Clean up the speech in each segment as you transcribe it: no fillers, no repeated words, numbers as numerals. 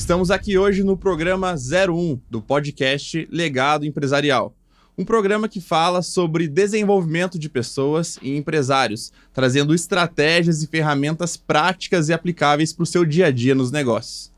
Estamos aqui hoje no programa 01 do podcast Legado Empresarial. Um programa que fala sobre desenvolvimento de pessoas e empresários, trazendo estratégias e ferramentas práticas e aplicáveis para o seu dia a dia nos negócios.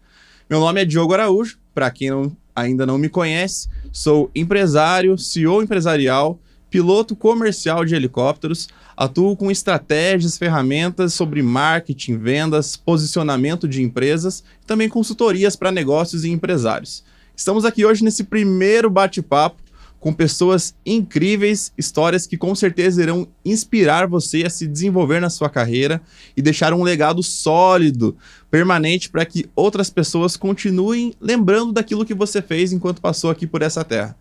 Meu nome é Diogo Araújo, para quem ainda não me conhece, sou empresário, CEO empresarial, piloto comercial de helicópteros, atuo com estratégias, ferramentas sobre marketing, vendas, posicionamento de empresas e também consultorias para negócios e empresários. Estamos aqui hoje nesse primeiro bate-papo com pessoas incríveis, histórias que com certeza irão inspirar você a se desenvolver na sua carreira e deixar um legado sólido, permanente, para que outras pessoas continuem lembrando daquilo que você fez enquanto passou aqui por essa terra.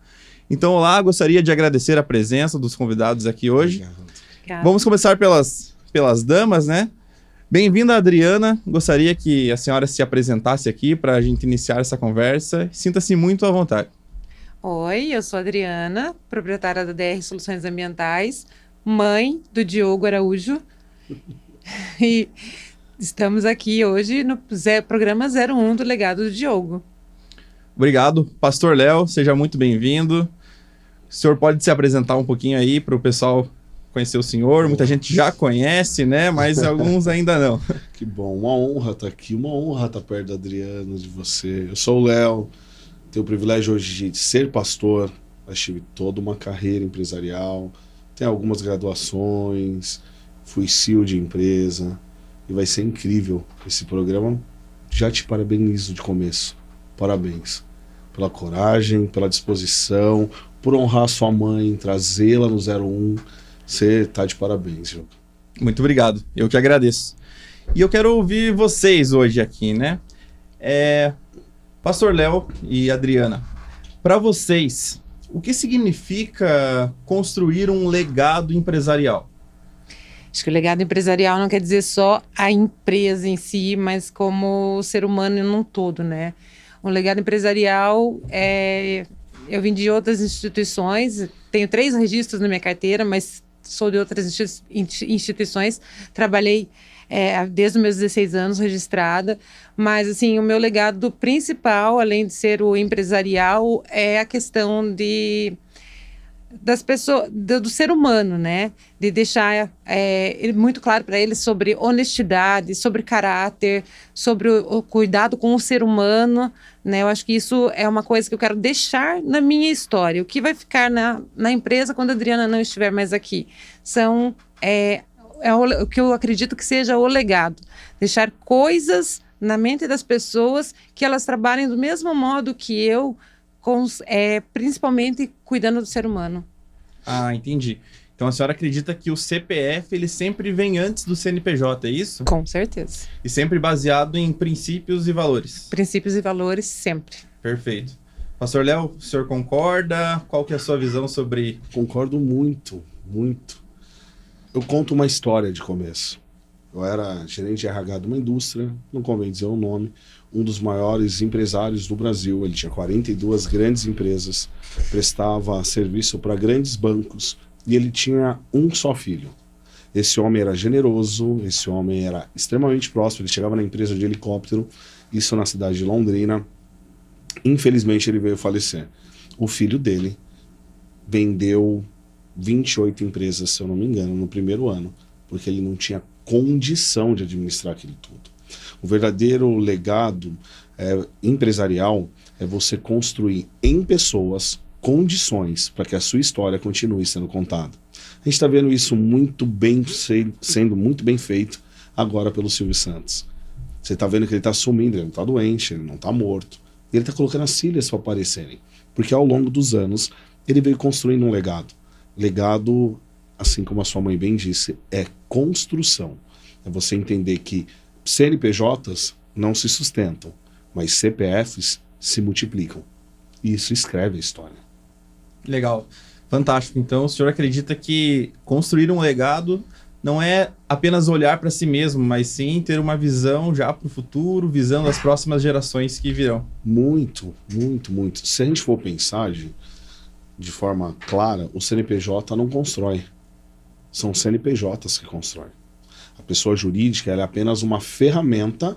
Então, olá, gostaria de agradecer a presença dos convidados aqui hoje. Obrigada. Vamos começar pelas damas, né? Bem-vinda, Adriana. Gostaria que a senhora se apresentasse aqui para a gente iniciar essa conversa. Sinta-se muito à vontade. Oi, eu sou a Adriana, proprietária da DR Soluções Ambientais, mãe do Diogo Araújo. E estamos aqui hoje no programa 01 do Legado do Diogo. Obrigado. Pastor Léo, seja muito bem-vindo. O senhor pode se apresentar um pouquinho aí para o pessoal conhecer o senhor? Muita gente já conhece, né? Mas alguns ainda não. Que bom, uma honra estar aqui, uma honra estar perto da Adriana, de você. Eu sou o Léo, tenho o privilégio hoje de ser pastor, mas tive toda uma carreira empresarial, tenho algumas graduações, fui CEO de empresa, e vai ser incrível esse programa. Já te parabenizo de começo. Parabéns pela coragem, pela disposição, por honrar sua mãe, trazê-la no 01. Você tá de parabéns, Diogo. Muito obrigado, eu que agradeço. E eu quero ouvir vocês hoje aqui, né? Pastor Léo e Adriana, para vocês, o que significa construir um legado empresarial? Acho que o legado empresarial não quer dizer só a empresa em si, mas como o ser humano num todo, né? Um legado empresarial eu vim de outras instituições, tenho 3 registros na minha carteira, mas sou de outras instituições, trabalhei desde os meus 16 anos registrada, mas assim, o meu legado principal, além de ser o empresarial, é a questão das pessoas, do ser humano, né? De deixar muito claro para eles sobre honestidade, sobre caráter, sobre o cuidado com o ser humano, né? Eu acho que isso é uma coisa que eu quero deixar na minha história. O que vai ficar na empresa quando a Adriana não estiver mais aqui são o que eu acredito que seja o legado. Deixar coisas na mente das pessoas que elas trabalhem do mesmo modo que eu, principalmente cuidando do ser humano. Ah, entendi. Então a senhora acredita que o CPF ele sempre vem antes do CNPJ, é isso? Com certeza. E sempre baseado em princípios e valores? Princípios e valores sempre. Perfeito. Pastor Léo, o senhor concorda? Qual que é a sua visão sobre... Concordo muito, muito. Eu conto uma história de começo. Eu era gerente de RH de uma indústria, não convém dizer o nome, um dos maiores empresários do Brasil. Ele tinha 42 grandes empresas, prestava serviço para grandes bancos e ele tinha um só filho. Esse homem era generoso, esse homem era extremamente próspero, ele chegava na empresa de helicóptero, isso na cidade de Londrina. Infelizmente ele veio falecer. O filho dele vendeu 28 empresas, se eu não me engano, no primeiro ano, porque ele não tinha condição de administrar aquilo tudo. O verdadeiro legado empresarial é você construir em pessoas condições para que a sua história continue sendo contada. A gente está vendo isso muito bem, sendo muito bem feito agora pelo Silvio Santos. Você está vendo que ele está sumindo, ele não está doente, ele não está morto. Ele está colocando as filhas para aparecerem. Porque ao longo dos anos, ele veio construindo um legado. Legado, assim como a sua mãe bem disse, é construção. É você entender que CNPJs não se sustentam, mas CPFs se multiplicam. E isso escreve a história. Legal. Fantástico. Então, o senhor acredita que construir um legado não é apenas olhar para si mesmo, mas sim ter uma visão já para o futuro, visando as próximas gerações que virão? Muito, muito, muito. Se a gente for pensar de forma clara, o CNPJ não constrói. São CNPJs que constroem. A pessoa jurídica ela é apenas uma ferramenta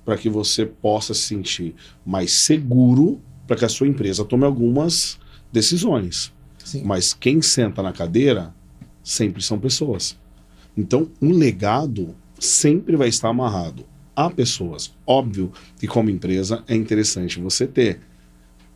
para que você possa se sentir mais seguro para que a sua empresa tome algumas decisões. Sim. Mas quem senta na cadeira sempre são pessoas. Então, um legado sempre vai estar amarrado a pessoas. Óbvio que como empresa é interessante você ter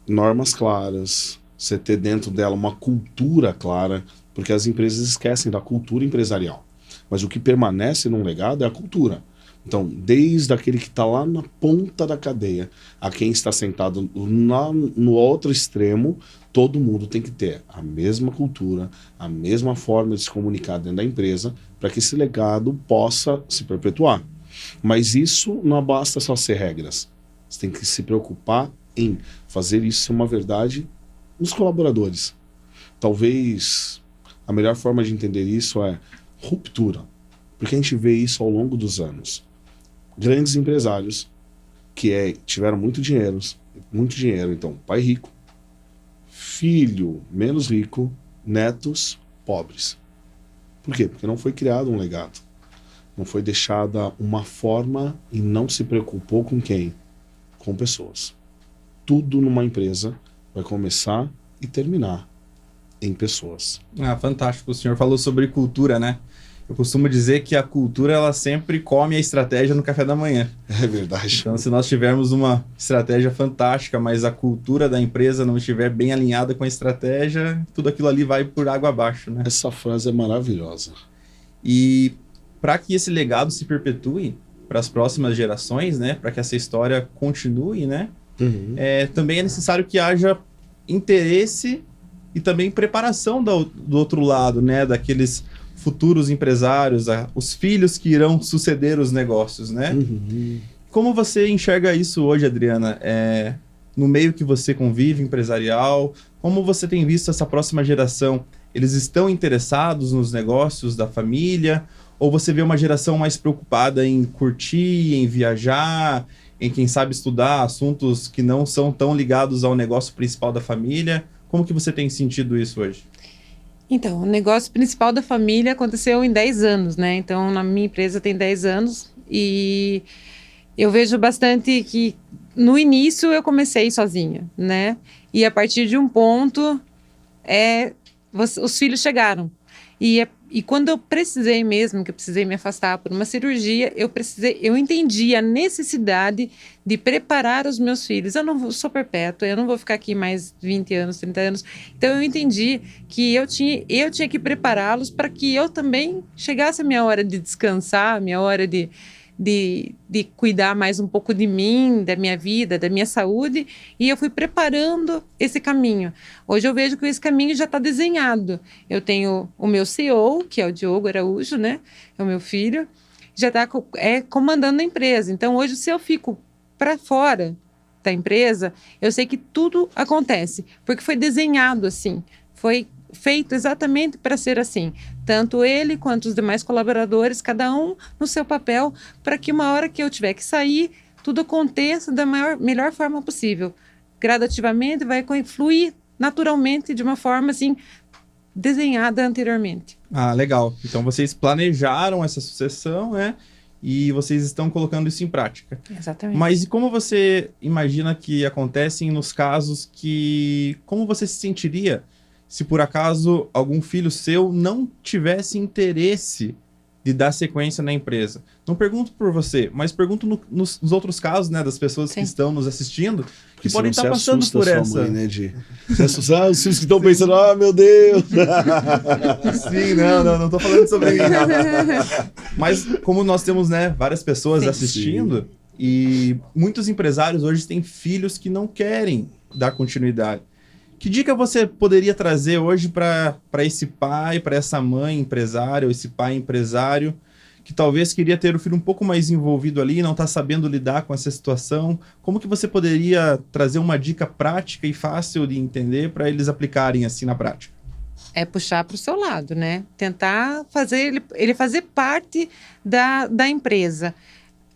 normas claras, você ter dentro dela uma cultura clara, porque as empresas esquecem da cultura empresarial. Mas o que permanece num legado é a cultura. Então, desde aquele que está lá na ponta da cadeia, a quem está sentado no outro extremo, todo mundo tem que ter a mesma cultura, a mesma forma de se comunicar dentro da empresa, para que esse legado possa se perpetuar. Mas isso não basta só ser regras. Você tem que se preocupar em fazer isso ser uma verdade nos colaboradores. Talvez a melhor forma de entender isso é ruptura, porque a gente vê isso ao longo dos anos. Grandes empresários que tiveram muito dinheiro, então pai rico, filho menos rico, netos pobres. Por quê? Porque não foi criado um legado, não foi deixada uma forma e não se preocupou com quem? Com pessoas. Tudo numa empresa vai começar e terminar em pessoas. Ah, fantástico. O senhor falou sobre cultura, né? Eu costumo dizer que a cultura, ela sempre come a estratégia no café da manhã. É verdade. Então, se nós tivermos uma estratégia fantástica, mas a cultura da empresa não estiver bem alinhada com a estratégia, tudo aquilo ali vai por água abaixo, né? Essa frase é maravilhosa. E para que esse legado se perpetue para as próximas gerações, né? Para que essa história continue, né? Uhum. Também é necessário que haja interesse e também preparação do outro lado, né? Daqueles futuros empresários, os filhos que irão suceder os negócios, né? Uhum. Como você enxerga isso hoje, Adriana? No meio que você convive, empresarial, como você tem visto essa próxima geração? Eles estão interessados nos negócios da família? Ou você vê uma geração mais preocupada em curtir, em viajar, em, quem sabe, estudar assuntos que não são tão ligados ao negócio principal da família? Como que você tem sentido isso hoje? Então, o negócio principal da família aconteceu em 10 anos, né? Então, na minha empresa tem 10 anos e eu vejo bastante que no início eu comecei sozinha, né? E a partir de um ponto, os filhos chegaram. E quando eu precisei mesmo, que eu precisei me afastar por uma cirurgia, eu entendi a necessidade de preparar os meus filhos. Eu não sou perpétua, eu não vou ficar aqui mais 20 anos, 30 anos. Então eu entendi que eu tinha que prepará-los para que eu também chegasse a minha hora de descansar, a minha hora de cuidar mais um pouco de mim, da minha vida, da minha saúde, e eu fui preparando esse caminho. Hoje eu vejo que esse caminho já está desenhado. Eu tenho o meu CEO, que é o Diogo Araújo, né? É o meu filho, já está comandando a empresa. Então hoje, se eu fico para fora da empresa, eu sei que tudo acontece, porque foi desenhado assim, foi feito exatamente para ser assim. Tanto ele quanto os demais colaboradores, cada um no seu papel, para que uma hora que eu tiver que sair, tudo aconteça da melhor forma possível. Gradativamente vai fluir naturalmente de uma forma assim, desenhada anteriormente. Ah, legal. Então vocês planejaram essa sucessão, né? E vocês estão colocando isso em prática. Exatamente. Mas e como você imagina que acontecem nos casos que... Como você se sentiria se por acaso algum filho seu não tivesse interesse de dar sequência na empresa? Não pergunto por você, mas pergunto nos outros casos, né, das pessoas Sim. que estão nos assistindo, Porque que podem estar passando por sua essa. mãe, né, Você assustar os filhos que estão pensando, ah, meu Deus! Sim, não tô falando sobre mim, não. Mas como nós temos, né, várias pessoas Sim. assistindo, e muitos empresários hoje têm filhos que não querem dar continuidade. Que dica você poderia trazer hoje para esse pai, para essa mãe empresária, ou esse pai empresário, que talvez queria ter o filho um pouco mais envolvido ali, não está sabendo lidar com essa situação? Como que você poderia trazer uma dica prática e fácil de entender para eles aplicarem assim na prática? É puxar para o seu lado, né? Tentar fazer ele fazer parte da empresa.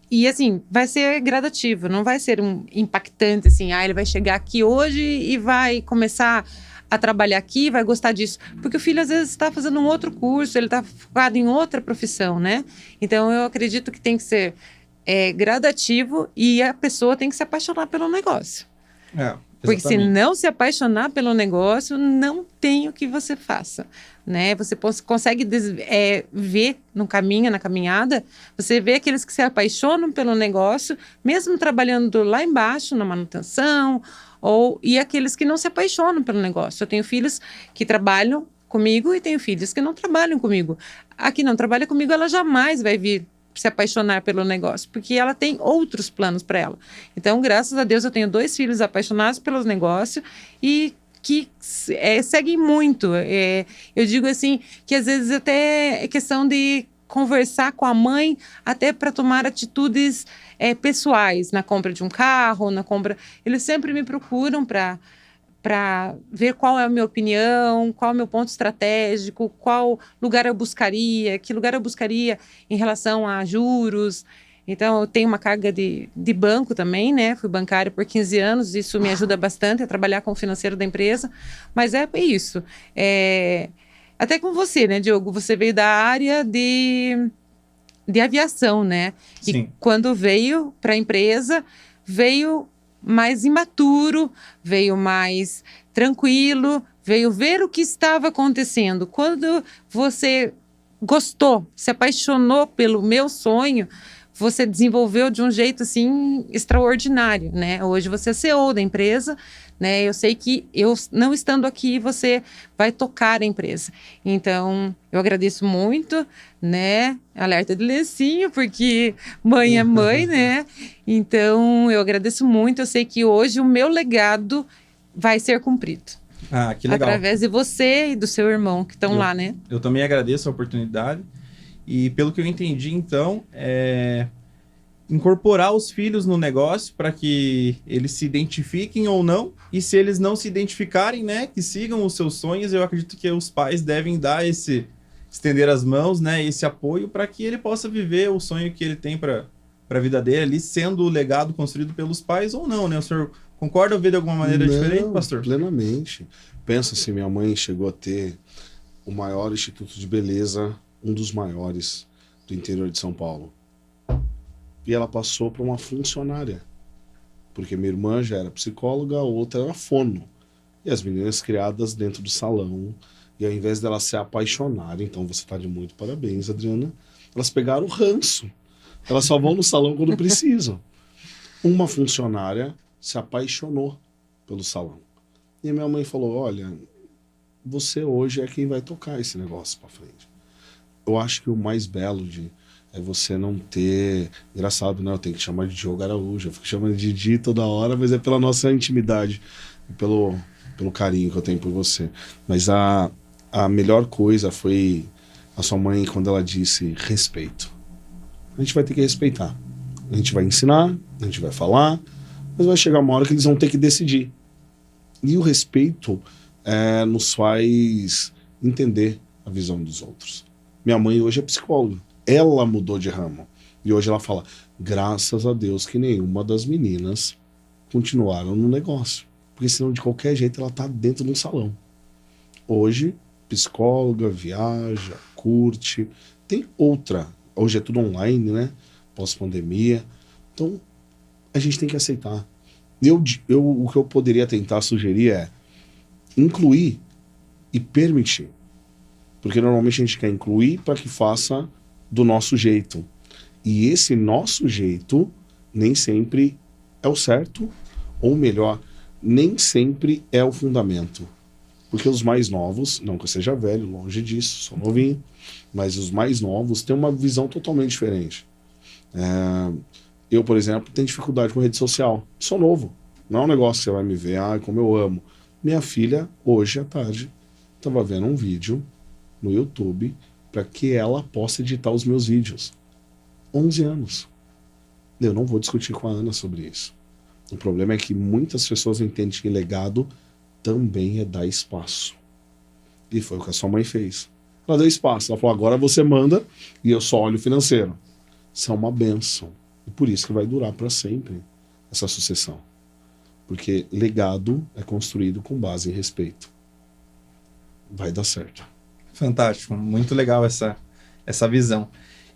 E assim, vai ser gradativo, não vai ser um impactante assim, ele vai chegar aqui hoje e vai começar a trabalhar aqui, vai gostar disso. Porque o filho às vezes está fazendo um outro curso, ele está focado em outra profissão, né? Então eu acredito que tem que ser é gradativo e a pessoa tem que se apaixonar pelo negócio. Porque se não se apaixonar pelo negócio, não tem o que você faça, né? Você consegue ver no caminho, na caminhada, você vê aqueles que se apaixonam pelo negócio, mesmo trabalhando lá embaixo, na manutenção, e aqueles que não se apaixonam pelo negócio. Eu tenho filhos que trabalham comigo e tenho filhos que não trabalham comigo. A que não trabalha comigo, ela jamais vai vir se apaixonar pelo negócio, porque ela tem outros planos para ela. Então, graças a Deus, eu tenho 2 filhos apaixonados pelos negócios e que seguem muito. Eu digo assim, que às vezes até é questão de conversar com a mãe até para tomar atitudes pessoais, na compra de um carro, na compra... Eles sempre me procuram para ver qual é a minha opinião, qual é o meu ponto estratégico, qual lugar eu buscaria, que lugar eu buscaria em relação a juros. Então, eu tenho uma carga de banco também, né? Fui bancária por 15 anos, isso me ajuda bastante a trabalhar com o financeiro da empresa. Mas é isso. Até com você, né, Diogo? Você veio da área de aviação, né? Sim. E quando veio para a empresa, veio mais imaturo, veio mais tranquilo, veio ver o que estava acontecendo. Quando você gostou, se apaixonou pelo meu sonho, você desenvolveu de um jeito assim extraordinário, né? Hoje você é CEO da empresa, né? Eu sei que eu não estando aqui, você vai tocar a empresa. Então, eu agradeço muito, né? Alerta de lencinho, porque mãe é mãe, né? Então, eu agradeço muito. Eu sei que hoje o meu legado vai ser cumprido. Que legal. Através de você e do seu irmão que estão lá, né? Eu também agradeço a oportunidade. E pelo que eu entendi, então, incorporar os filhos no negócio para que eles se identifiquem ou não. E se eles não se identificarem, né, que sigam os seus sonhos, eu acredito que os pais devem dar estender as mãos, né, esse apoio para que ele possa viver o sonho que ele tem para a vida dele ali, sendo o legado construído pelos pais ou não, né? O senhor concorda ou vê de alguma maneira diferente, pastor? Plenamente. Pensa assim, minha mãe chegou a ter o maior instituto de beleza, um dos maiores do interior de São Paulo. E ela passou para uma funcionária. Porque minha irmã já era psicóloga, a outra era fono. E as meninas criadas dentro do salão. E ao invés delas se apaixonarem, então você está de muito parabéns, Adriana, elas pegaram o ranço. Elas só vão no salão quando precisam. Uma funcionária se apaixonou pelo salão. E a minha mãe falou, olha, você hoje é quem vai tocar esse negócio para frente. Eu acho que o mais belo é você não ter... Engraçado, né? Eu tenho que chamar de Diogo Araújo. Eu fico chamando de Didi toda hora, mas é pela nossa intimidade e pelo carinho que eu tenho por você. Mas a melhor coisa foi a sua mãe quando ela disse respeito. A gente vai ter que respeitar. A gente vai ensinar, a gente vai falar, mas vai chegar uma hora que eles vão ter que decidir. E o respeito nos faz entender a visão dos outros. Minha mãe hoje é psicóloga. Ela mudou de ramo. E hoje ela fala, graças a Deus que nenhuma das meninas continuaram no negócio. Porque senão, de qualquer jeito, ela tá dentro de um salão. Hoje, psicóloga, viaja, curte. Tem outra. Hoje é tudo online, né? Pós-pandemia. Então, a gente tem que aceitar. O que eu poderia tentar sugerir é incluir e permitir. Porque normalmente a gente quer incluir para que faça do nosso jeito. E esse nosso jeito nem sempre é o certo, ou melhor, nem sempre é o fundamento. Porque os mais novos, não que eu seja velho, longe disso, sou novinho, mas os mais novos têm uma visão totalmente diferente. Eu, por exemplo, tenho dificuldade com rede social. Sou novo. Não é um negócio que você vai me ver, como eu amo. Minha filha, hoje à tarde, estava vendo um vídeo no YouTube para que ela possa editar os meus vídeos. 11 anos. Eu não vou discutir com a Ana sobre isso. O problema é que muitas pessoas entendem que legado também é dar espaço. E foi o que a sua mãe fez. Ela deu espaço. Ela falou, agora você manda e eu só olho o financeiro. Isso é uma bênção. E por isso que vai durar para sempre essa sucessão. Porque legado é construído com base em respeito. Vai dar certo. Fantástico. Muito legal essa visão.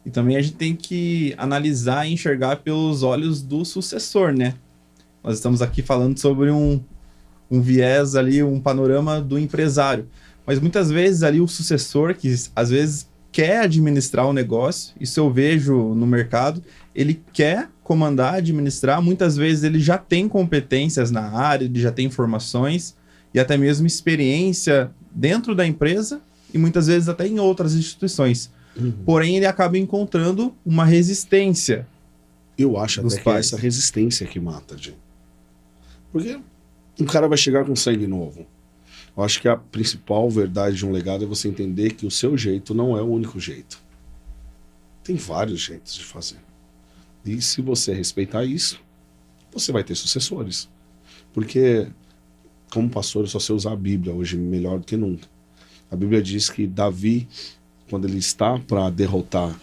E também a gente tem que analisar e enxergar pelos olhos do sucessor, né? Nós estamos aqui falando sobre um viés ali, um panorama do empresário. Mas muitas vezes ali o sucessor, que às vezes quer administrar o negócio, isso eu vejo no mercado, ele quer comandar, administrar, muitas vezes ele já tem competências na área, ele já tem informações e até mesmo experiência dentro da empresa e muitas vezes até em outras instituições. Porém, ele acaba encontrando uma resistência. Eu acho até que é essa resistência que mata, Jim. Porque um cara vai chegar com sangue novo. Eu acho que a principal verdade de um legado é você entender que o seu jeito não é o único jeito. Tem vários jeitos de fazer. E se você respeitar isso, você vai ter sucessores. Porque, como pastor, eu só sei usar a Bíblia hoje melhor do que nunca. A Bíblia diz que Davi, quando ele está para derrotar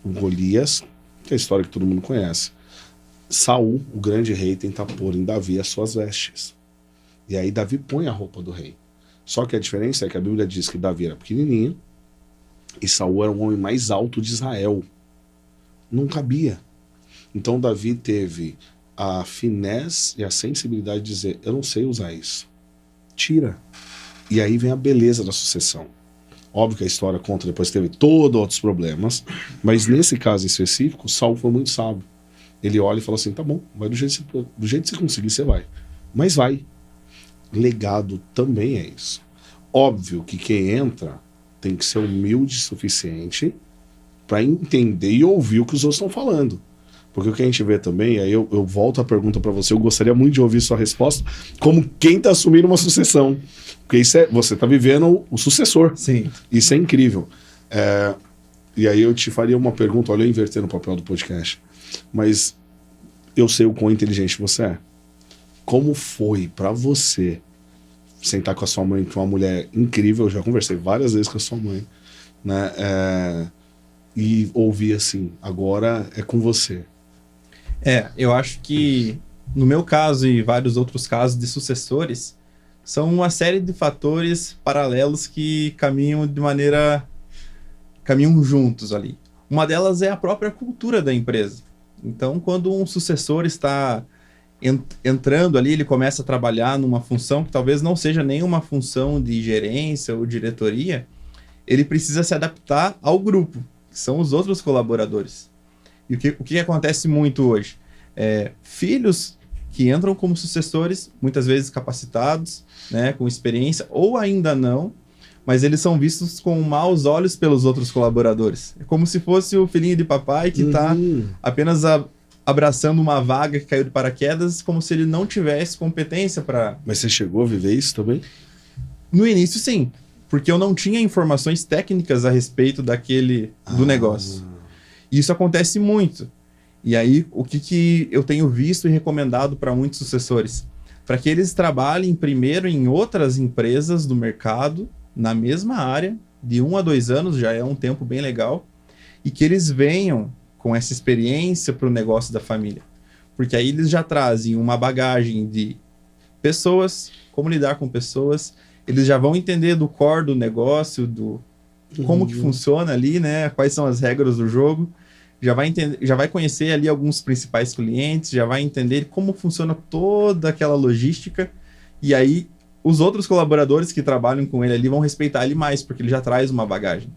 o Golias, que é a história que todo mundo conhece, Saul, o grande rei, tenta pôr em Davi as suas vestes. E aí Davi põe a roupa do rei. Só que a diferença é que a Bíblia diz que Davi era pequenininho e Saul era o homem mais alto de Israel. Não cabia. Então Davi teve a finesse e a sensibilidade de dizer, eu não sei usar isso. Tira. E aí vem a beleza da sucessão. Óbvio que a história conta, depois teve todos outros problemas, mas nesse caso específico, Saul foi muito sábio. Ele olha e fala assim, tá bom, vai do jeito que você conseguir, você vai. Mas vai. Legado também é isso. Óbvio que quem entra tem que ser humilde o suficiente para entender e ouvir o que os outros estão falando. Porque o que a gente vê também, aí eu volto a pergunta para você, eu gostaria muito de ouvir sua resposta, como quem está assumindo uma sucessão. Porque isso você está vivendo o sucessor. Sim. Isso é incrível. E aí eu te faria uma pergunta, olha eu invertendo o papel do podcast, mas eu sei o quão inteligente você é. Como foi para você sentar com a sua mãe, que é uma mulher incrível, eu já conversei várias vezes com a sua mãe, né? E ouvir assim, agora é com você. Eu acho que no meu caso e vários outros casos de sucessores, são uma série de fatores paralelos que caminham juntos ali. Uma delas é a própria cultura da empresa. Então, quando um sucessor está entrando ali, ele começa a trabalhar numa função que talvez não seja nenhuma função de gerência ou diretoria, ele precisa se adaptar ao grupo, que são os outros colaboradores. E o que acontece muito hoje? Filhos que entram como sucessores, muitas vezes capacitados, né, com experiência, ou ainda não, mas eles são vistos com maus olhos pelos outros colaboradores. É como se fosse o filhinho de papai que está apenas abraçando uma vaga que caiu de paraquedas, como se ele não tivesse competência para... Mas você chegou a viver isso também? No início, sim. Porque eu não tinha informações técnicas a respeito do negócio. E isso acontece muito. E aí, o que eu tenho visto e recomendado para muitos sucessores? Para que eles trabalhem primeiro em outras empresas do mercado, na mesma área, de 1 a 2 anos, já é um tempo bem legal, e que eles venham com essa experiência para o negócio da família. Porque aí eles já trazem uma bagagem de pessoas, como lidar com pessoas, eles já vão entender do core do negócio, como que funciona ali, né? Quais são as regras do jogo, já vai conhecer ali alguns principais clientes, já vai entender como funciona toda aquela logística, e aí os outros colaboradores que trabalham com ele ali vão respeitar ele mais, porque ele já traz uma bagagem.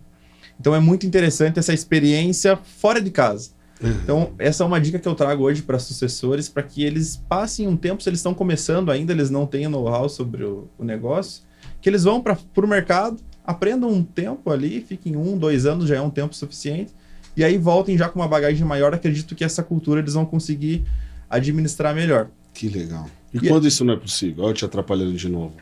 Então é muito interessante essa experiência fora de casa. Então essa é uma dica que eu trago hoje para sucessores, para que eles passem um tempo, se eles estão começando ainda, eles não têm know-how sobre o negócio, que eles vão para o mercado, aprendam um tempo ali, fiquem 1, 2 anos, já é um tempo suficiente, e aí voltem já com uma bagagem maior. Acredito que essa cultura eles vão conseguir administrar melhor. Que legal. E quando isso não é possível? Olha eu te atrapalhando de novo.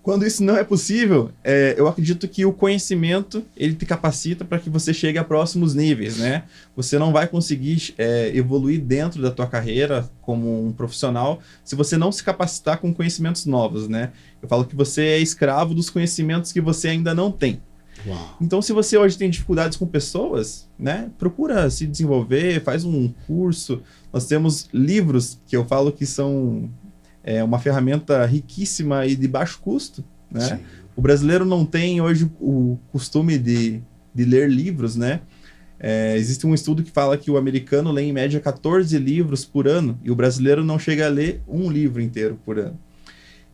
Quando isso não é possível, eu acredito que o conhecimento ele te capacita para que você chegue a próximos níveis, né? Você não vai conseguir evoluir dentro da tua carreira como um profissional se você não se capacitar com conhecimentos novos, né? Eu falo que você é escravo dos conhecimentos que você ainda não tem. Uau. Então, se você hoje tem dificuldades com pessoas, né? Procura se desenvolver, faz um curso. Nós temos livros que eu falo que são... uma ferramenta riquíssima e de baixo custo, né? Sim. O brasileiro não tem hoje o costume de ler livros, né? Existe um estudo que fala que o americano lê em média 14 livros por ano e o brasileiro não chega a ler um livro inteiro por ano.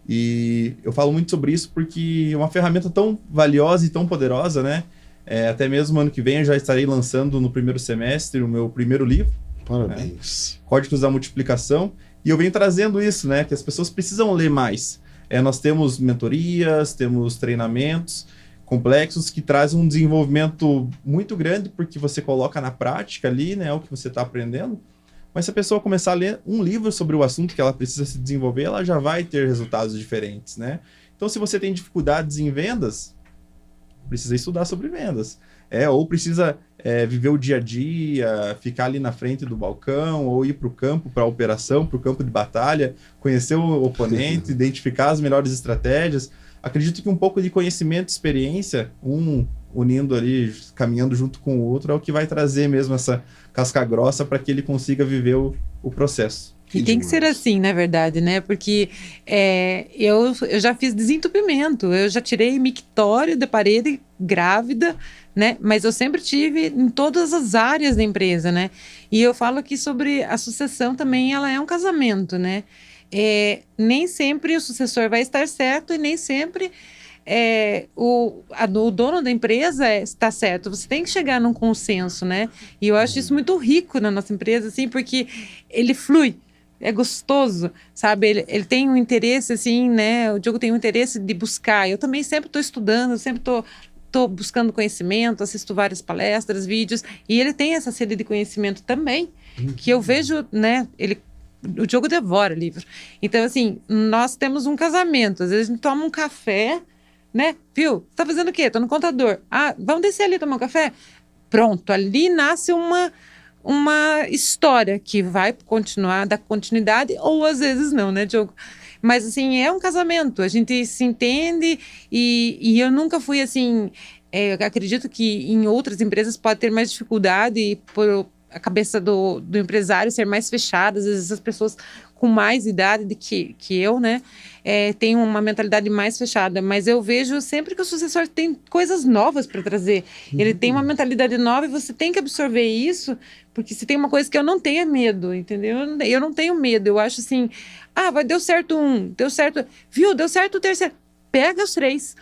E eu falo muito sobre isso porque é uma ferramenta tão valiosa e tão poderosa, né? Até mesmo ano que vem eu já estarei lançando no primeiro semestre o meu primeiro livro. Parabéns. Códigos da Multiplicação. E eu venho trazendo isso, né? Que as pessoas precisam ler mais. Nós temos mentorias, temos treinamentos complexos que trazem um desenvolvimento muito grande porque você coloca na prática ali, né? O que você está aprendendo. Mas se a pessoa começar a ler um livro sobre o assunto que ela precisa se desenvolver, ela já vai ter resultados diferentes, né? Então, se você tem dificuldades em vendas, precisa estudar sobre vendas. Ou precisa viver o dia a dia, ficar ali na frente do balcão, ou ir para o campo, para a operação, para o campo de batalha, conhecer o oponente, identificar as melhores estratégias. Acredito que um pouco de conhecimento e experiência, um unindo ali, caminhando junto com o outro, é o que vai trazer mesmo essa casca grossa para que ele consiga viver o processo. E tem que ser assim, na verdade, né? Porque eu já fiz desentupimento, eu já tirei mictório da parede grávida, né? Mas eu sempre tive em todas as áreas da empresa, né? E eu falo aqui sobre a sucessão também, ela é um casamento, né? Nem sempre o sucessor vai estar certo e nem sempre o dono da empresa está certo. Você tem que chegar num consenso, né? E eu acho isso muito rico na nossa empresa, assim, porque ele flui. É gostoso, sabe? Ele tem um interesse, assim, né? O Diogo tem um interesse de buscar. Eu também sempre estou estudando, sempre estou buscando conhecimento, assisto várias palestras, vídeos. E ele tem essa sede de conhecimento também, que eu vejo, né? O Diogo devora livros. Então, assim, nós temos um casamento. Às vezes a gente toma um café, né? Viu? Você tá fazendo o quê? Tô no contador. Vamos descer ali tomar um café? Pronto, ali nasce uma história que vai continuar, dar continuidade, ou às vezes não, né, Diogo? Mas, assim, é um casamento, a gente se entende e eu nunca fui, assim, eu acredito que em outras empresas pode ter mais dificuldade por a cabeça do empresário ser mais fechada, às vezes as pessoas com mais idade do que eu, né, tem uma mentalidade mais fechada, mas eu vejo sempre que o sucessor tem coisas novas para trazer, ele tem uma mentalidade nova e você tem que absorver isso, porque se tem uma coisa que eu não tenho é medo, entendeu? Eu não tenho medo, eu acho assim, deu certo deu certo, viu, deu certo o terceiro, pega os 3.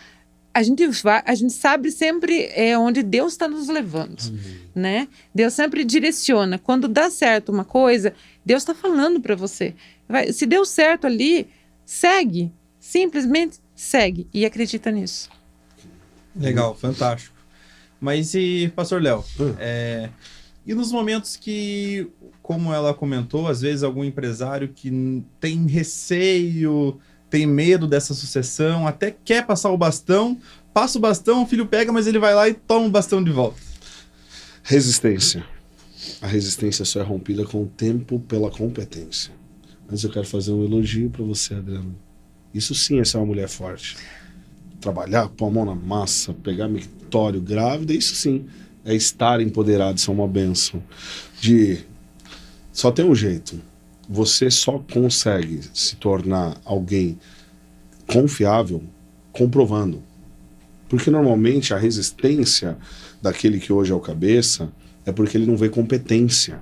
A gente sabe sempre onde Deus está nos levando, né? Deus sempre direciona. Quando dá certo uma coisa, Deus está falando para você. Se deu certo ali, segue. Simplesmente segue e acredita nisso. Legal, fantástico. Mas e, Pastor Léo, e nos momentos que, como ela comentou, às vezes algum empresário que tem receio, tem medo dessa sucessão, até quer passar o bastão, passa o bastão, o filho pega, mas ele vai lá e toma o bastão de volta. Resistência. A resistência só é rompida com o tempo pela competência. Mas eu quero fazer um elogio para você, Adriano. Isso sim é ser uma mulher forte. Trabalhar, pôr a mão na massa, pegar mictório grávida, isso sim é estar empoderado, isso é uma bênção. Só tem um jeito. Você só consegue se tornar alguém confiável comprovando. Porque normalmente a resistência daquele que hoje é o cabeça é porque ele não vê competência.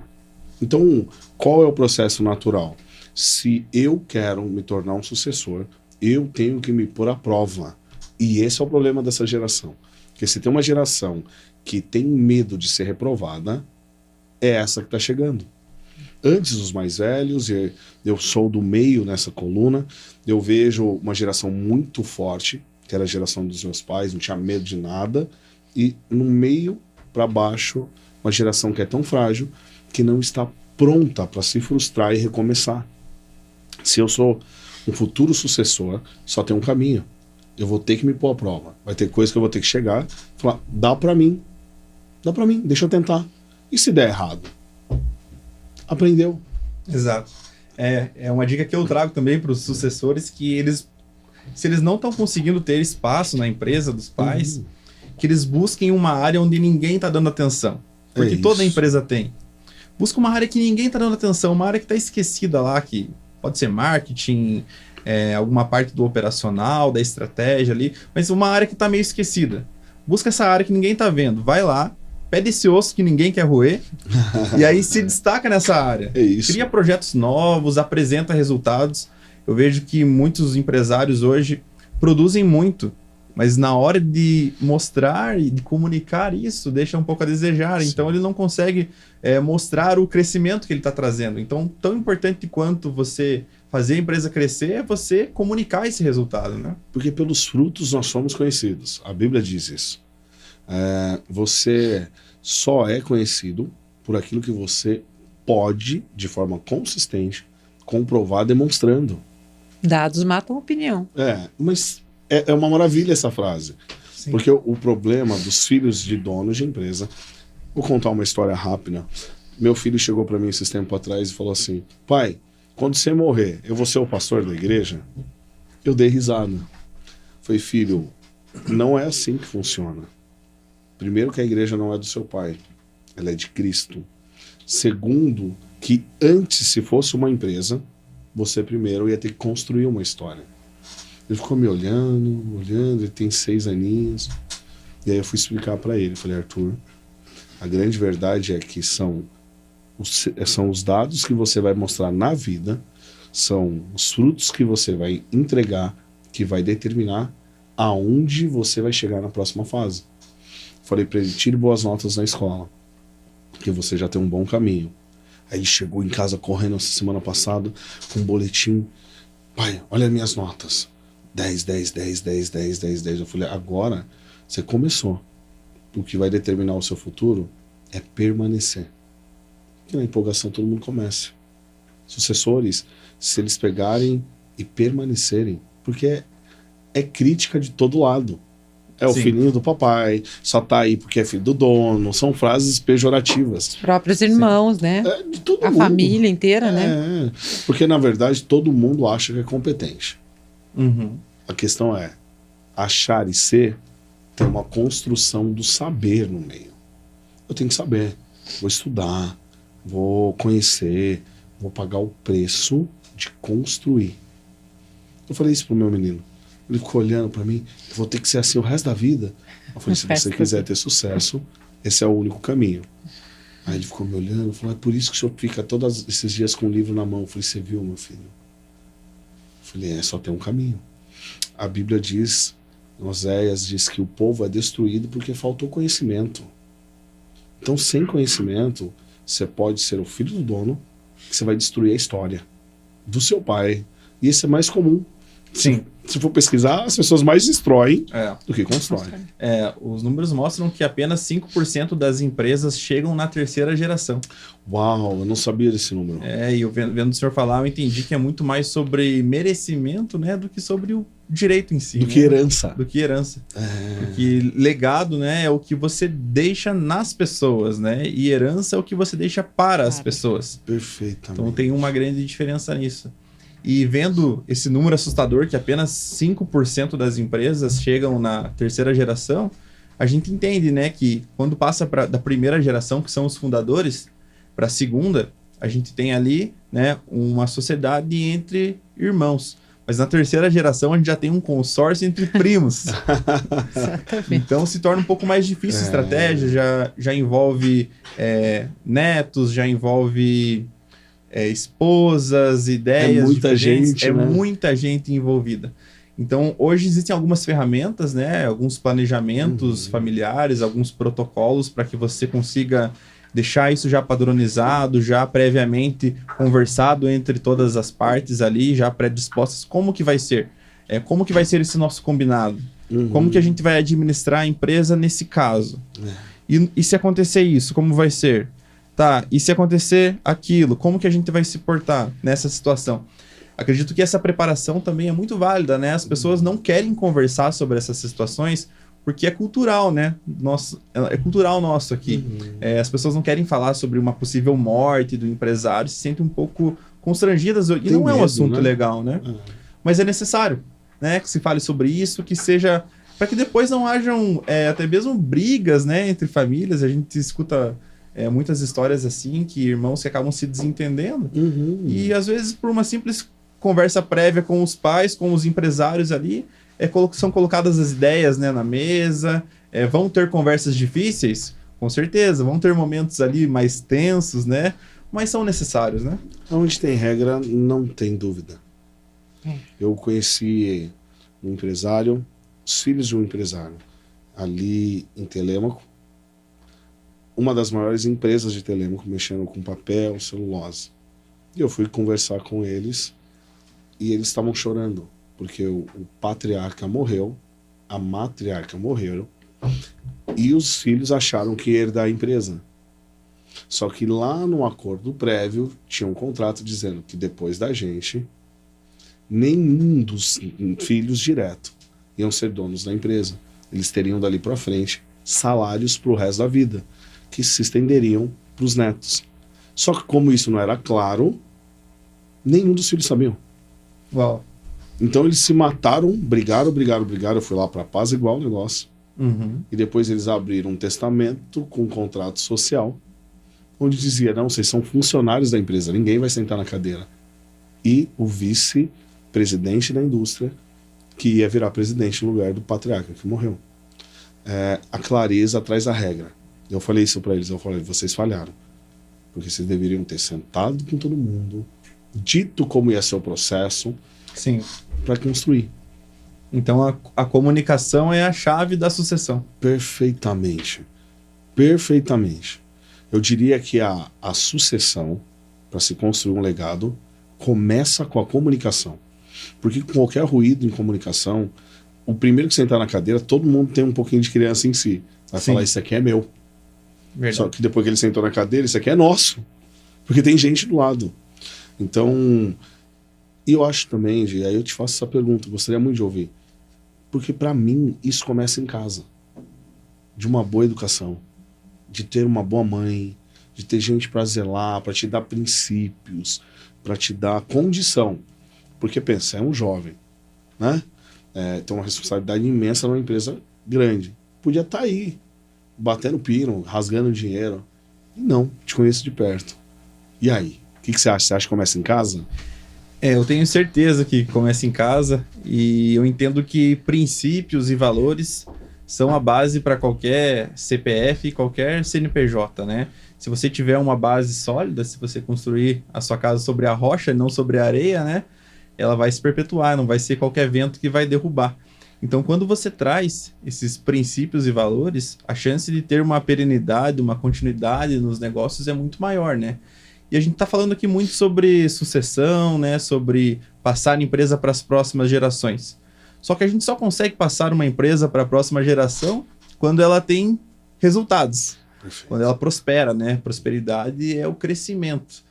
Então, qual é o processo natural? Se eu quero me tornar um sucessor, eu tenho que me pôr à prova. E esse é o problema dessa geração. Porque se tem uma geração que tem medo de ser reprovada, é essa que está chegando. Antes os mais velhos, eu sou do meio nessa coluna, eu vejo uma geração muito forte, que era a geração dos meus pais, não tinha medo de nada, e no meio para baixo, uma geração que é tão frágil, que não está pronta para se frustrar e recomeçar. Se eu sou um futuro sucessor, só tem um caminho. Eu vou ter que me pôr à prova. Vai ter coisa que eu vou ter que chegar e falar, dá para mim, deixa eu tentar. E se der errado? Aprendeu. Exato. É uma dica que eu trago também para os sucessores, que se eles não estão conseguindo ter espaço na empresa dos pais, que eles busquem uma área onde ninguém está dando atenção. Porque toda empresa tem. Busca uma área que ninguém está dando atenção, uma área que está esquecida lá, que pode ser marketing, alguma parte do operacional, da estratégia ali, mas uma área que está meio esquecida. Busca essa área que ninguém está vendo. Vai lá, pega esse osso que ninguém quer roer, e aí se destaca nessa área. É isso. Cria projetos novos, apresenta resultados. Eu vejo que muitos empresários hoje produzem muito, mas na hora de mostrar e de comunicar isso, deixa um pouco a desejar. Sim. Então ele não consegue mostrar o crescimento que ele está trazendo. Então, tão importante quanto você fazer a empresa crescer é você comunicar esse resultado, né? Porque pelos frutos nós somos conhecidos. A Bíblia diz isso. Você só é conhecido por aquilo que você pode, de forma consistente, comprovar demonstrando. Dados matam opinião. Mas é uma maravilha essa frase. Sim. Porque o problema dos filhos de donos de empresa... Vou contar uma história rápida. Meu filho chegou para mim esses tempos atrás e falou assim: pai, quando você morrer, eu vou ser o pastor da igreja? Eu dei risada. Falei: filho, não é assim que funciona. Primeiro, que a igreja não é do seu pai, ela é de Cristo. Segundo, que antes, se fosse uma empresa, você primeiro ia ter que construir uma história. Ele ficou me olhando, ele tem 6 aninhos. E aí eu fui explicar para ele. Falei: Arthur, a grande verdade é que são os dados que você vai mostrar na vida, são os frutos que você vai entregar, que vai determinar aonde você vai chegar na próxima fase. Falei para ele: tire boas notas na escola, porque você já tem um bom caminho. Aí ele chegou em casa correndo essa semana passada com um boletim: pai, olha as minhas notas, 10, 10, 10, 10, 10, 10, 10. Eu falei: agora você começou. O que vai determinar o seu futuro é permanecer. Porque na empolgação todo mundo começa. Sucessores, se eles pegarem e permanecerem, porque é crítica de todo lado. É o Sim. filhinho do papai, só tá aí porque é filho do dono. São frases pejorativas. Os próprios irmãos, né? De todo A mundo. família inteira, né? Porque na verdade todo mundo acha que é competente. Uhum. A questão é achar e ser, tem uma construção do saber no meio. Eu tenho que saber, vou estudar, vou conhecer, vou pagar o preço de construir. Eu falei isso pro meu menino. Ele ficou olhando para mim: eu vou ter que ser assim o resto da vida. Eu falei: se você quiser ter sucesso, esse é o único caminho. Aí ele ficou me olhando e falou: é por isso que o senhor fica todos esses dias com o livro na mão. Eu falei: você viu, meu filho? Eu falei: só tem um caminho. A Bíblia diz, Oséias diz, que o povo é destruído porque faltou conhecimento. Então, sem conhecimento, você pode ser o filho do dono, que você vai destruir a história do seu pai. E esse é mais comum. Sim. Se for pesquisar, as pessoas mais destroem do que constroem. Os números mostram que apenas 5% das empresas chegam na 3ª geração. Uau, eu não sabia desse número. E eu vendo o senhor falar, eu entendi que é muito mais sobre merecimento, né, do que sobre o direito em si. Do que herança. Do que herança. Porque legado, né, é o que você deixa nas pessoas, né, e herança é o que você deixa para as pessoas. Perfeitamente. Então tem uma grande diferença nisso. E vendo esse número assustador, que apenas 5% das empresas chegam na 3ª geração, a gente entende, né, que quando passa da 1ª geração, que são os fundadores, para a 2ª, a gente tem ali, né, uma sociedade entre irmãos. Mas na 3ª geração a gente já tem um consórcio entre primos. Então se torna um pouco mais difícil a estratégia, já envolve netos, já envolve... esposas, ideias muita diferentes, gente, né? Muita gente envolvida. Então, hoje existem algumas ferramentas, né? Alguns planejamentos familiares, alguns protocolos para que você consiga deixar isso já padronizado, já previamente conversado entre todas as partes ali, já predispostas. Como que vai ser? Como que vai ser esse nosso combinado? Como que a gente vai administrar a empresa nesse caso? E se acontecer isso, como vai ser? Tá, e se acontecer aquilo, como que a gente vai se portar nessa situação? Acredito que essa preparação também é muito válida, né? As pessoas não querem conversar sobre essas situações porque é cultural, né? É cultural nosso aqui. As pessoas não querem falar sobre uma possível morte do empresário, se sentem um pouco constrangidas. E não é um assunto legal, né? Mas é necessário, né? Que se fale sobre isso, que seja... para que depois não hajam até mesmo brigas, né? Entre famílias. A gente escuta... muitas histórias assim, que irmãos que acabam se desentendendo e às vezes por uma simples conversa prévia com os pais, com os empresários ali, são colocadas as ideias, né, na mesa, vão ter conversas difíceis, Com certeza, vão ter momentos ali mais tensos, né? Mas são necessários, né? Onde tem regra, não tem dúvida. Eu conheci um empresário, os filhos de um empresário, ali em Telêmaco, uma das maiores empresas de Telêmaco, mexendo com papel, celulose. E eu fui conversar com eles e eles estavam chorando, porque o patriarca morreu, a matriarca morreu, e os filhos acharam que ia herdar a empresa. Só que lá no acordo prévio tinha um contrato dizendo que depois da gente, nenhum dos filhos direto iam ser donos da empresa. Eles teriam dali para frente salários para o resto da vida, que se estenderiam para os netos. Só que como isso não era claro, nenhum dos filhos sabiam. Uau. Então eles se mataram, brigaram. Eu fui lá para paz igual o negócio. Uhum. E depois eles abriram um testamento com um contrato social, onde dizia, não, vocês são funcionários da empresa, ninguém vai sentar na cadeira. E o vice-presidente da indústria, que ia virar presidente no lugar do patriarca, que morreu. A clareza atrás da regra. Eu falei isso para eles, eu falei, vocês falharam. Porque vocês deveriam ter sentado com todo mundo, dito como ia ser o processo, Sim. para construir. Então a comunicação é a chave da sucessão. Perfeitamente. Perfeitamente. Eu diria que a sucessão, para se construir um legado, começa com a comunicação. Porque com qualquer ruído em comunicação, o primeiro que sentar na cadeira, todo mundo tem um pouquinho de criança em si. Vai Sim. falar, isso aqui é meu. Verdade. Só que depois que ele sentou na cadeira, isso aqui é nosso. Porque tem gente do lado. Então, e eu acho também, Gi, aí eu te faço essa pergunta, gostaria muito de ouvir. Porque para mim, isso começa em casa. De uma boa educação. De ter uma boa mãe. De ter gente para zelar, para te dar princípios. Para te dar condição. Porque pensa, é um jovem. Né? Tem uma responsabilidade imensa numa empresa grande. Podia estar aí. Batendo pino, rasgando dinheiro. E não, te conheço de perto. E aí? O que você acha? Você acha que começa em casa? Eu tenho certeza que começa em casa e eu entendo que princípios e valores são a base para qualquer CPF e qualquer CNPJ, né? Se você tiver uma base sólida, se você construir a sua casa sobre a rocha e não sobre a areia, né? Ela vai se perpetuar, não vai ser qualquer vento que vai derrubar. Então, quando você traz esses princípios e valores, a chance de ter uma perenidade, uma continuidade nos negócios é muito maior, né? E a gente está falando aqui muito sobre sucessão, né? Sobre passar a empresa para as próximas gerações. Só que a gente só consegue passar uma empresa para a próxima geração quando ela tem resultados. Perfeito. Quando ela prospera, né? Prosperidade é o crescimento.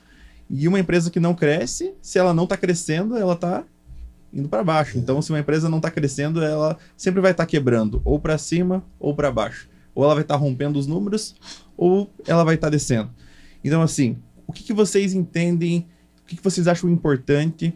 E uma empresa que não cresce, se ela não está crescendo, ela está indo para baixo. Então, se uma empresa não está crescendo, ela sempre vai estar quebrando, ou para cima ou para baixo. Ou ela vai estar rompendo os números, ou ela vai estar descendo. Então, assim, o que vocês entendem, o que vocês acham importante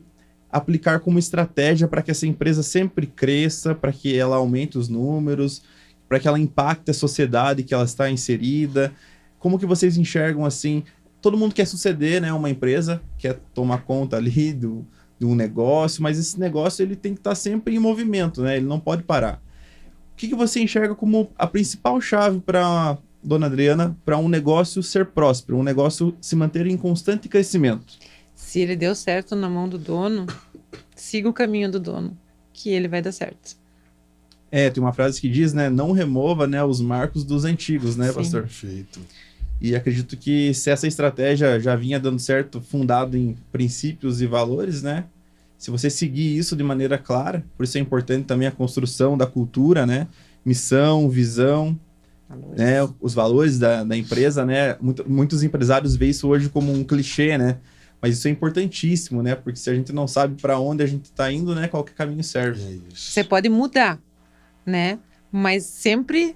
aplicar como estratégia para que essa empresa sempre cresça, para que ela aumente os números, para que ela impacte a sociedade que ela está inserida? Como que vocês enxergam assim? Todo mundo quer suceder, né? Uma empresa quer tomar conta ali de um negócio, mas esse negócio ele tem que estar sempre em movimento, né? Ele não pode parar. O que você enxerga como a principal chave para Dona Adriana, para um negócio ser próspero, um negócio se manter em constante crescimento? Se ele deu certo na mão do dono, siga o caminho do dono, que ele vai dar certo. Tem uma frase que diz, né? Não remova, né, os marcos dos antigos, né, Sim. pastor? Perfeito. E acredito que se essa estratégia já vinha dando certo, fundado em princípios e valores, né? Se você seguir isso de maneira clara, por isso é importante também a construção da cultura, né? Missão, visão, Valores. né? Os valores da empresa, né? Muitos empresários veem isso hoje como um clichê, né? Mas isso é importantíssimo, né? Porque se a gente não sabe para onde a gente está indo, né? Qualquer caminho serve. É isso. Você pode mudar, né? Mas sempre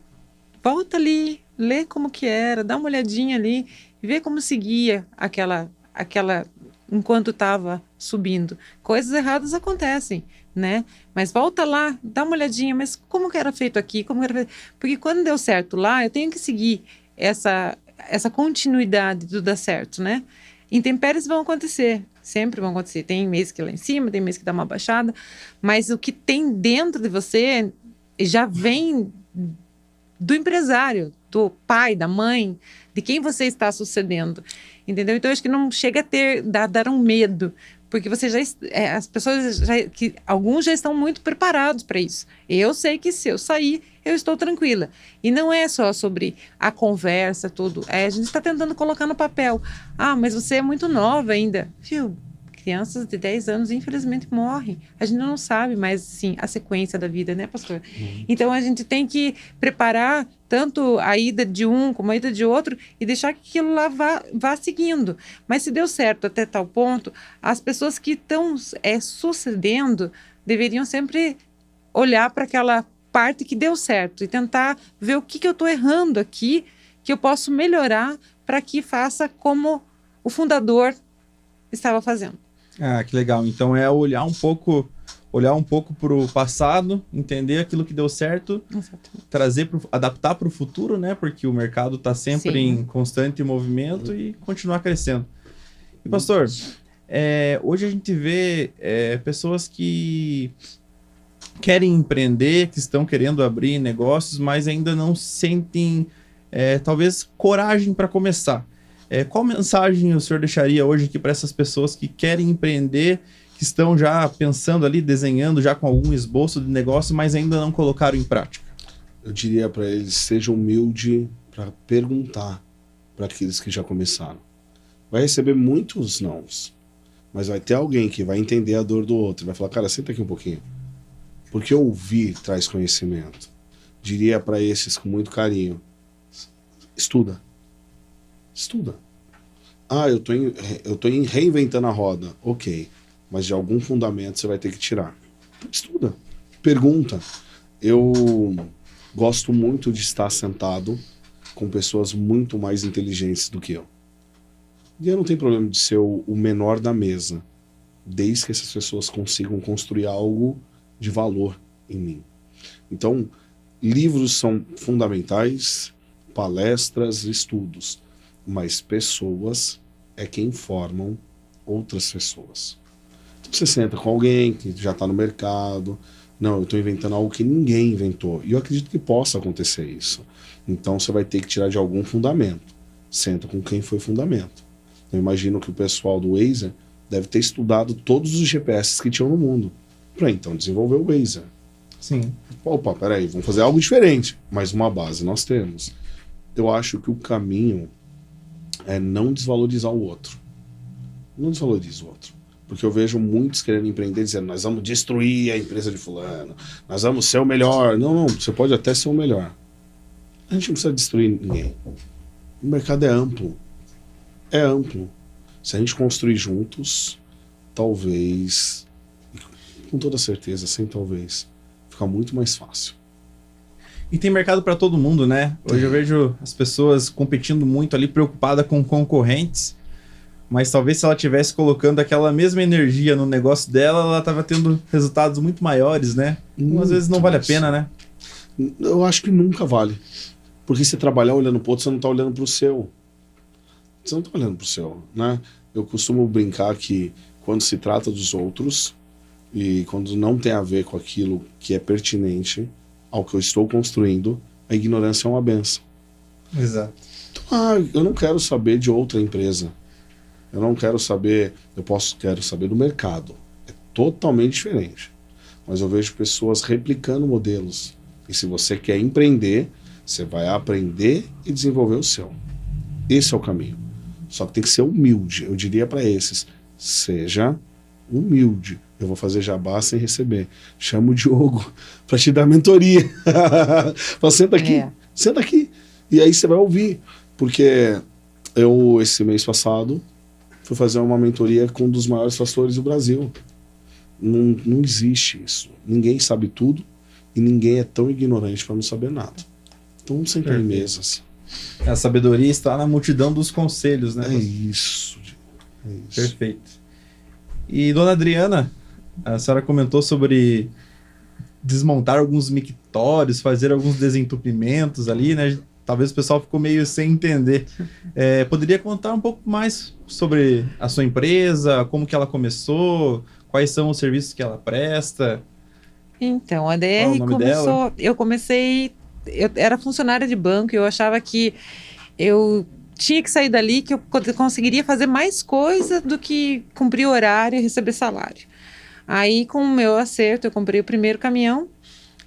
volta ali, lê como que era, dá uma olhadinha ali, vê como seguia aquela enquanto estava subindo. Coisas erradas acontecem, né? Mas volta lá, dá uma olhadinha, mas como que era feito aqui? Como era feito? Porque quando deu certo lá, eu tenho que seguir essa continuidade do dar certo, né? Intempéries vão acontecer, sempre vão acontecer. Tem mês que é lá em cima, tem mês que dá uma baixada, mas o que tem dentro de você já vem do empresário, do pai, da mãe, de quem você está sucedendo, entendeu? Então, eu acho que não chega a dar um medo, porque você as pessoas, alguns já estão muito preparados para isso. Eu sei que se eu sair, eu estou tranquila. E não é só sobre a conversa, tudo. A gente está tentando colocar no papel. Ah, mas você é muito nova ainda. Viu? Crianças de 10 anos, infelizmente, morrem. A gente não sabe mais, assim, a sequência da vida, né, pastor? Então, a gente tem que preparar tanto a ida de um como a ida de outro e deixar que aquilo lá vá seguindo. Mas se deu certo até tal ponto, as pessoas que estão sucedendo deveriam sempre olhar para aquela parte que deu certo e tentar ver o que eu estou errando aqui, que eu posso melhorar para que faça como o fundador estava fazendo. Ah, que legal. Então é olhar um pouco para o passado, entender aquilo que deu certo, adaptar para o futuro, né? Porque o mercado está sempre em constante movimento e continuar crescendo. E pastor, hoje a gente vê pessoas que querem empreender, que estão querendo abrir negócios, mas ainda não sentem talvez coragem para começar. Qual mensagem o senhor deixaria hoje aqui para essas pessoas que querem empreender, que estão já pensando ali, desenhando já com algum esboço de negócio, mas ainda não colocaram em prática? Eu diria para eles, sejam humildes para perguntar para aqueles que já começaram. Vai receber muitos nãos, mas vai ter alguém que vai entender a dor do outro, vai falar, cara, senta aqui um pouquinho. Porque ouvir traz conhecimento. Diria para esses com muito carinho, estuda. Estuda. Ah, eu tô reinventando a roda. Ok, mas de algum fundamento você vai ter que tirar. Estuda. Pergunta. Eu gosto muito de estar sentado com pessoas muito mais inteligentes do que eu. E eu não tenho problema de ser o menor da mesa, desde que essas pessoas consigam construir algo de valor em mim. Então, livros são fundamentais, palestras, estudos. Mas pessoas é quem formam outras pessoas. Então você senta com alguém que já está no mercado. Não, eu estou inventando algo que ninguém inventou. E eu acredito que possa acontecer isso. Então você vai ter que tirar de algum fundamento. Senta com quem foi fundamento. Eu imagino que o pessoal do Waze deve ter estudado todos os GPS que tinham no mundo para então desenvolver o Waze. Sim. Opa, peraí, vamos fazer algo diferente. Mas uma base nós temos. Eu acho que o caminho é não desvalorizar o outro. Não desvalorize o outro. Porque eu vejo muitos querendo empreender dizendo, nós vamos destruir a empresa de fulano, nós vamos ser o melhor. Não, você pode até ser o melhor. A gente não precisa destruir ninguém. O mercado é amplo. É amplo. Se a gente construir juntos, talvez, com toda certeza, sem talvez, fica muito mais fácil. E tem mercado para todo mundo, né? Hoje eu vejo as pessoas competindo muito ali, preocupada com concorrentes, mas talvez se ela estivesse colocando aquela mesma energia no negócio dela, ela estava tendo resultados muito maiores, né? Às vezes não vale a pena, né? Eu acho que nunca vale. Porque se trabalhar olhando para o outro, você não está olhando para o seu. Você não está olhando para o seu, né? Eu costumo brincar que quando se trata dos outros e quando não tem a ver com aquilo que é pertinente ao que eu estou construindo, a ignorância é uma benção. Exato. Então, eu não quero saber de outra empresa. Eu não quero saber... quero saber do mercado. É totalmente diferente. Mas eu vejo pessoas replicando modelos. E se você quer empreender, você vai aprender e desenvolver o seu. Esse é o caminho. Só que tem que ser humilde. Eu diria para esses, seja humilde. Eu vou fazer jabá sem receber. Chama o Diogo para te dar mentoria. Fala, senta aqui, senta aqui. E aí você vai ouvir. Porque eu, esse mês passado, fui fazer uma mentoria com um dos maiores pastores do Brasil. Não existe isso. Ninguém sabe tudo e ninguém é tão ignorante para não saber nada. Então vamos sentar em mesas. A sabedoria está na multidão dos conselhos, né? É isso. Perfeito. E dona Adriana, a senhora comentou sobre desmontar alguns mictórios, fazer alguns desentupimentos ali, né? Talvez o pessoal ficou meio sem entender. Poderia contar um pouco mais sobre a sua empresa, como que ela começou, quais são os serviços que ela presta? Então, a DR começou... Eu comecei eu era funcionária de banco, eu achava que eu tinha que sair dali, que eu conseguiria fazer mais coisa do que cumprir horário e receber salário. Aí, com o meu acerto, eu comprei o primeiro caminhão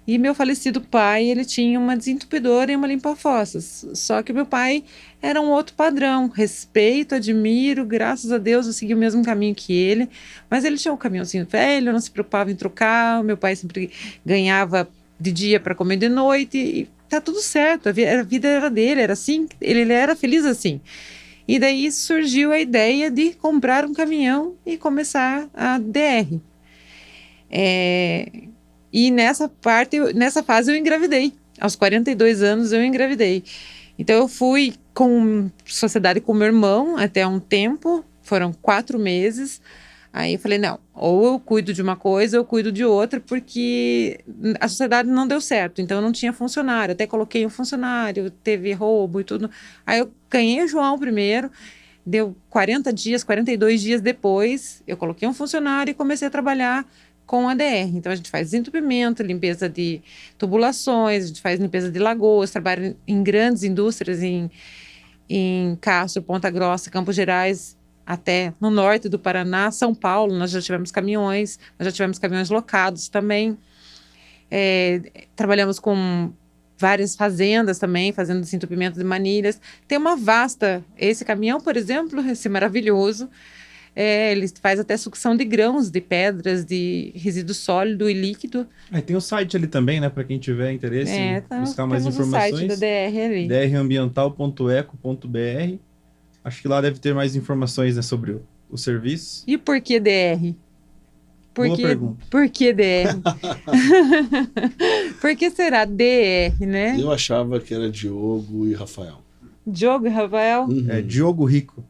e meu falecido pai, ele tinha uma desentupidora e uma limpa-fossas. Só que meu pai era um outro padrão. Respeito, admiro, graças a Deus eu segui o mesmo caminho que ele. Mas ele tinha um caminhãozinho velho, não se preocupava em trocar. O meu pai sempre ganhava de dia para comer de noite e tá tudo certo. A vida era dele, era assim, ele era feliz assim. E daí surgiu a ideia de comprar um caminhão e começar a DR. E nessa fase eu engravidei. Aos 42 anos eu engravidei. Então eu fui com sociedade com meu irmão até um tempo, foram 4 meses. Aí eu falei, não, ou eu cuido de uma coisa ou eu cuido de outra, porque a sociedade não deu certo, então eu não tinha funcionário, até coloquei um funcionário, teve roubo e tudo. Aí eu ganhei o João primeiro, deu 40 dias, 42 dias depois, eu coloquei um funcionário e comecei a trabalhar com a DR. Então a gente faz desentupimento, limpeza de tubulações, a gente faz limpeza de lagoas, trabalha em grandes indústrias em Castro, Ponta Grossa, Campos Gerais, até no norte do Paraná, São Paulo, nós já tivemos caminhões locados também. Trabalhamos com várias fazendas também, fazendo desentupimento de manilhas. Tem uma vasta... Esse caminhão, por exemplo, esse maravilhoso, ele faz até sucção de grãos, de pedras, de resíduo sólido e líquido. Tem o site ali também, né? Para quem tiver interesse em buscar mais informações. O site da DR ali. drambiental.eco.br. Acho que lá deve ter mais informações, né, sobre o serviço. E por que DR? Boa pergunta. Por que DR? Por que será DR, né? Eu achava que era Diogo e Rafael. Diogo e Rafael? Diogo Rico.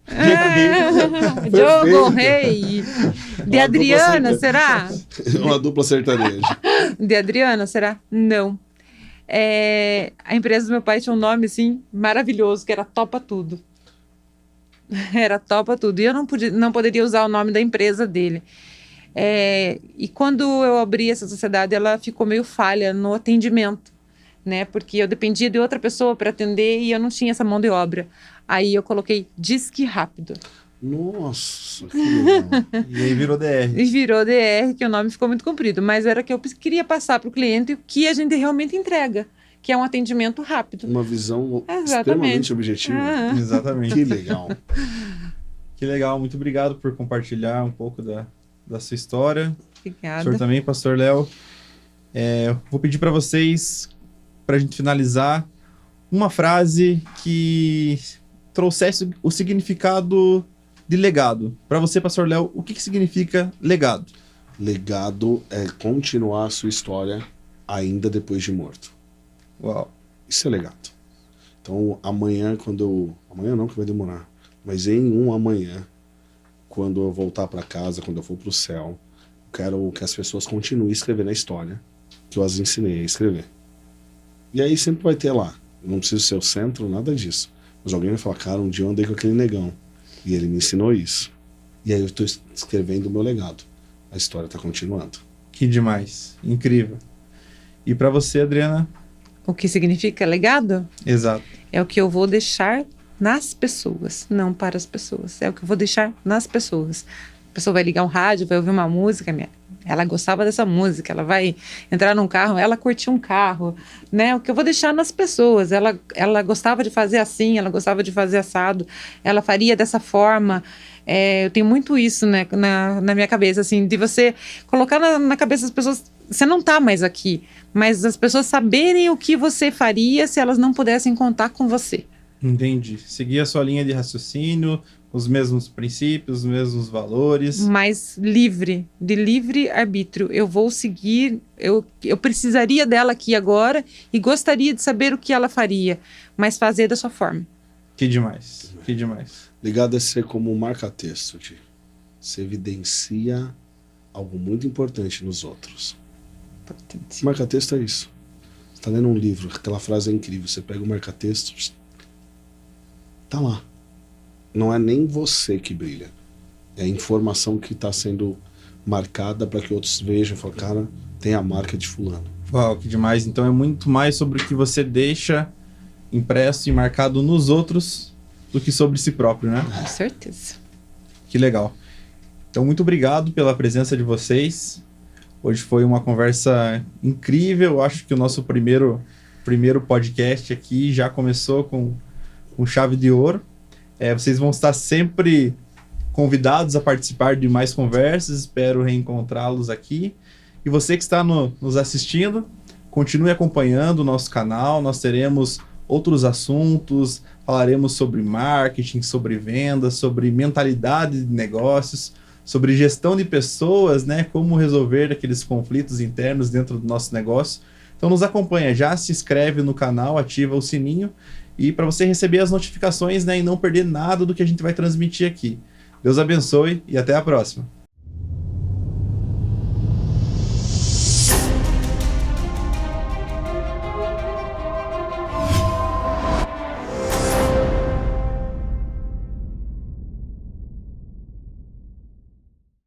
Diogo Rei. De Adriana, será? Uma dupla sertaneja. De Adriana, será? Não. A empresa do meu pai tinha um nome, assim, maravilhoso, que era Topa Tudo. Era Topa Tudo. E eu não poderia usar o nome da empresa dele. E quando eu abri essa sociedade, ela ficou meio falha no atendimento, né? Porque eu dependia de outra pessoa para atender e eu não tinha essa mão de obra. Aí eu coloquei Disque Rápido. Nossa, que legal. E aí virou DR. E virou DR, que o nome ficou muito comprido. Mas era que eu queria passar para o cliente o que a gente realmente entrega, que é um atendimento rápido. Uma visão extremamente objetiva. Exatamente. Que legal. Que legal. Muito obrigado por compartilhar um pouco da sua história. Obrigada. O senhor também, Pastor Léo. Vou pedir para vocês, para a gente finalizar, uma frase que trouxesse o significado de legado. Para você, Pastor Léo, o que significa legado? Legado é continuar a sua história ainda depois de morto. Uau. Isso é legado. Então, amanhã, amanhã não, que vai demorar. Mas em amanhã, quando eu voltar para casa, quando eu for para o céu, eu quero que as pessoas continuem escrevendo a história que eu as ensinei a escrever. E aí sempre vai ter lá. Não preciso ser o centro, nada disso. Mas alguém vai falar, cara, um dia eu andei com aquele negão. E ele me ensinou isso. E aí eu estou escrevendo o meu legado. A história está continuando. Que demais. Incrível. E para você, Adriana? O que significa legado? Exato. É o que eu vou deixar nas pessoas, não para as pessoas. É o que eu vou deixar nas pessoas. A pessoa vai ligar um rádio, vai ouvir uma música, ela gostava dessa música, ela vai entrar num carro, ela curtiu um carro, né? O que eu vou deixar nas pessoas, ela gostava de fazer assim, ela gostava de fazer assado, ela faria dessa forma. Eu tenho muito isso, né, na minha cabeça, assim, de você colocar na cabeça das pessoas, você não tá mais aqui, mas as pessoas saberem o que você faria se elas não pudessem contar com você. Entendi. Seguir a sua linha de raciocínio, os mesmos princípios, os mesmos valores. Mas livre, de livre arbítrio. Eu vou seguir, eu precisaria dela aqui agora e gostaria de saber o que ela faria, mas fazer da sua forma. Que demais, que demais. Legado é ser como um marca-texto, você evidencia algo muito importante nos outros. Importante. Marca-texto é isso. Você está lendo um livro, aquela frase é incrível, você pega o marca-texto, tá lá. Não é nem você que brilha. É a informação que está sendo marcada para que outros vejam e falem, cara, tem a marca de fulano. Uau, que demais. Então é muito mais sobre o que você deixa impresso e marcado nos outros do que sobre si próprio, né? Com certeza. Que legal. Então, muito obrigado pela presença de vocês. Hoje foi uma conversa incrível. Eu acho que o nosso primeiro podcast aqui já começou com chave de ouro. Vocês vão estar sempre convidados a participar de mais conversas. Espero reencontrá-los aqui. E você que está nos assistindo, continue acompanhando o nosso canal. Nós teremos outros assuntos, falaremos sobre marketing, sobre vendas, sobre mentalidade de negócios, sobre gestão de pessoas, né? Como resolver aqueles conflitos internos dentro do nosso negócio. Então nos acompanha, já se inscreve no canal, ativa o sininho e para você receber as notificações, né? E não perder nada do que a gente vai transmitir aqui. Deus abençoe e até a próxima.